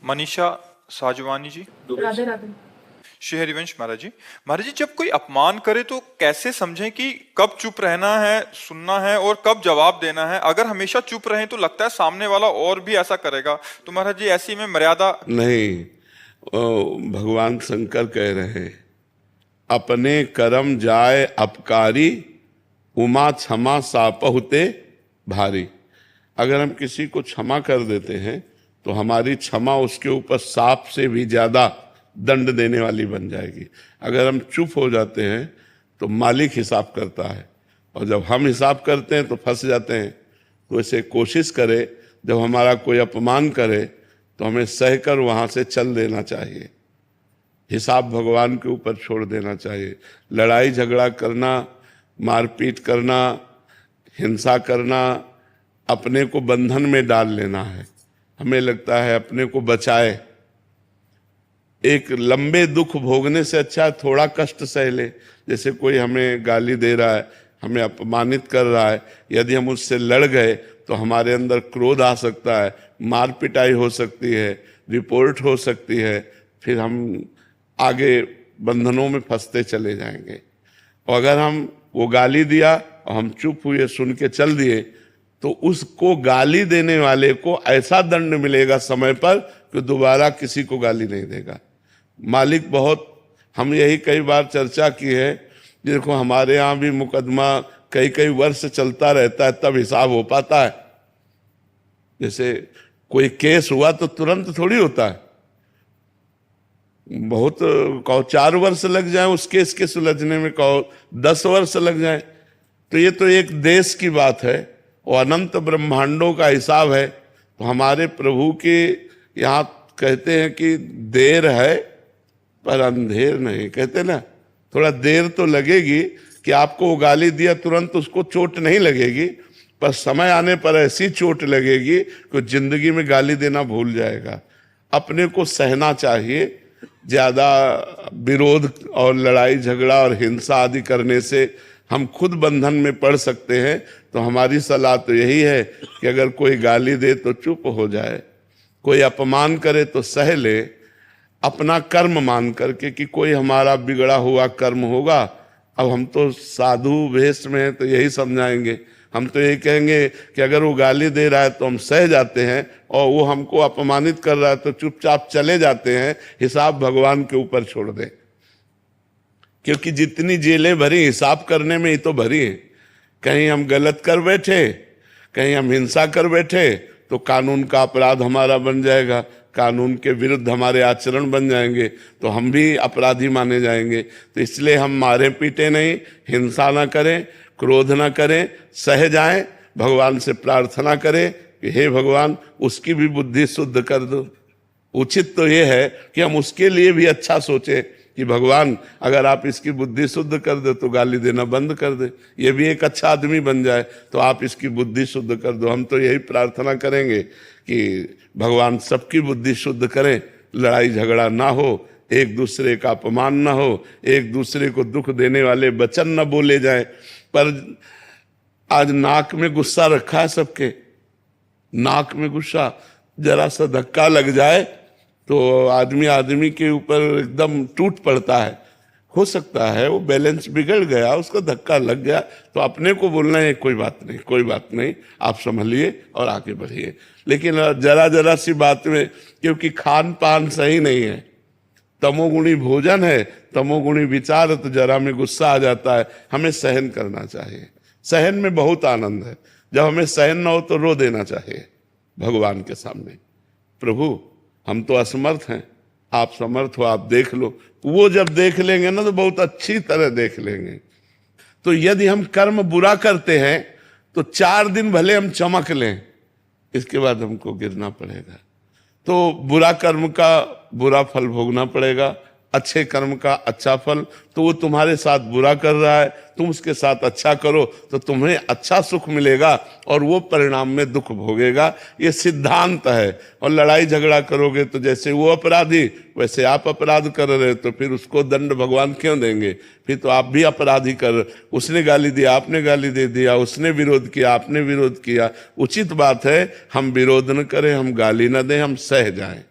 मनीषा साजवानी जी। राधे राधे। श्री हरिवंश महाराज जी। महाराज जी, जब कोई अपमान करे तो कैसे समझें कि कब चुप रहना है, सुनना है, और कब जवाब देना है? अगर हमेशा चुप रहें तो लगता है सामने वाला और भी ऐसा करेगा, तो महाराज जी ऐसी में मर्यादा नहीं। भगवान शंकर कह रहे हैं, अपने कर्म जाए अपकारी, उमा क्षमा सापहुते भारी। अगर हम किसी को क्षमा कर देते हैं तो हमारी क्षमा उसके ऊपर सांप से भी ज्यादा दंड देने वाली बन जाएगी। अगर हम चुप हो जाते हैं तो मालिक हिसाब करता है, और जब हम हिसाब करते हैं तो फंस जाते हैं। तो इसे कोशिश करे, जब हमारा कोई अपमान करे तो हमें सहकर वहां से चल देना चाहिए। हिसाब भगवान के ऊपर छोड़ देना चाहिए। लड़ाई झगड़ा करना, मारपीट करना, हिंसा करना, अपने को बंधन में डाल लेना है। हमें लगता है अपने को बचाए। एक लंबे दुख भोगने से अच्छा थोड़ा कष्ट सह ले। जैसे कोई हमें गाली दे रहा है, हमें अपमानित कर रहा है, यदि हम उससे लड़ गए तो हमारे अंदर क्रोध आ सकता है, मार पिटाई हो सकती है, रिपोर्ट हो सकती है, फिर हम आगे बंधनों में फंसते चले जाएंगे। और अगर हम वो गाली दिया और हम चुप हुए, सुन के चल दिए, तो उसको गाली देने वाले को ऐसा दंड मिलेगा समय पर कि दोबारा किसी को गाली नहीं देगा। मालिक बहुत, हम यही कई बार चर्चा की है, देखो हमारे यहाँ भी मुकदमा कई कई वर्ष चलता रहता है, तब हिसाब हो पाता है। जैसे कोई केस हुआ तो तुरंत थोड़ी होता है, बहुत कहो 4 वर्ष लग जाए उस केस के सुलझने में, कहो 10 वर्ष लग जाए। तो ये तो एक देश की बात है और अनंत ब्रह्मांडों का हिसाब है। तो हमारे प्रभु के यहाँ कहते हैं कि देर है पर अंधेर नहीं, कहते ना, थोड़ा देर तो लगेगी कि आपको वो गाली दिया तुरंत उसको चोट नहीं लगेगी, पर समय आने पर ऐसी चोट लगेगी कि जिंदगी में गाली देना भूल जाएगा। अपने को सहना चाहिए। ज्यादा विरोध और लड़ाई झगड़ा और हिंसा आदि करने से हम खुद बंधन में पड़ सकते हैं। तो हमारी सलाह तो यही है कि अगर कोई गाली दे तो चुप हो जाए, कोई अपमान करे तो सह ले, अपना कर्म मान करके कि कोई हमारा बिगड़ा हुआ कर्म होगा। अब हम तो साधु वेश में हैं तो यही समझाएंगे, हम तो यही कहेंगे कि अगर वो गाली दे रहा है तो हम सह जाते हैं, और वो हमको अपमानित कर रहा है तो चुपचाप चले जाते हैं। हिसाब भगवान के ऊपर छोड़ दें, क्योंकि जितनी जेलें भरी हिसाब करने में ही तो भरी हैं। कहीं हम गलत कर बैठे, कहीं हम हिंसा कर बैठे तो कानून का अपराध हमारा बन जाएगा, कानून के विरुद्ध हमारे आचरण बन जाएंगे, तो हम भी अपराधी माने जाएंगे। तो इसलिए हम मारे पीटे नहीं, हिंसा ना करें, क्रोध ना करें, सह जाएं, भगवान से प्रार्थना करें कि हे भगवान उसकी भी बुद्धि शुद्ध कर दो। उचित तो ये है कि हम उसके लिए भी अच्छा सोचें कि भगवान अगर आप इसकी बुद्धि शुद्ध कर दे तो गाली देना बंद कर दे, ये भी एक अच्छा आदमी बन जाए, तो आप इसकी बुद्धि शुद्ध कर दो। हम तो यही प्रार्थना करेंगे कि भगवान सबकी बुद्धि शुद्ध करें, लड़ाई झगड़ा ना हो, एक दूसरे का अपमान ना हो, एक दूसरे को दुख देने वाले वचन न बोले जाए। पर आज नाक में गुस्सा रखा है सबके, नाक में गुस्सा, जरा सा धक्का लग जाए तो आदमी आदमी के ऊपर एकदम टूट पड़ता है। हो सकता है वो बैलेंस बिगड़ गया, उसका धक्का लग गया, तो अपने को बोलना है कोई बात नहीं, कोई बात नहीं, आप संभलिए और आगे बढ़िए। लेकिन जरा जरा सी बात में, क्योंकि खान पान सही नहीं है, तमोगुणी भोजन है, तमोगुणी विचार, तो जरा में गुस्सा आ जाता है। हमें सहन करना चाहिए, सहन में बहुत आनंद है। जब हमें सहन ना हो तो रो देना चाहिए भगवान के सामने, प्रभु हम तो असमर्थ हैं, आप समर्थ हो, आप देख लो। वो जब देख लेंगे ना तो बहुत अच्छी तरह देख लेंगे। तो यदि हम कर्म बुरा करते हैं तो 4 दिन भले हम चमक लें, इसके बाद हमको गिरना पड़ेगा। तो बुरा कर्म का बुरा फल भोगना पड़ेगा, अच्छे कर्म का अच्छा फल। तो वो तुम्हारे साथ बुरा कर रहा है, तुम उसके साथ अच्छा करो तो तुम्हें अच्छा सुख मिलेगा, और वो परिणाम में दुख भोगेगा। ये सिद्धांत है। और लड़ाई झगड़ा करोगे तो जैसे वो अपराधी वैसे आप अपराध कर रहे, तो फिर उसको दंड भगवान क्यों देंगे? फिर तो आप भी अपराधी कर, उसने गाली दिया आपने गाली दे दिया, उसने विरोध किया आपने विरोध किया। उचित बात है हम विरोध न करें, हम गाली न दें, हम सह जाएं।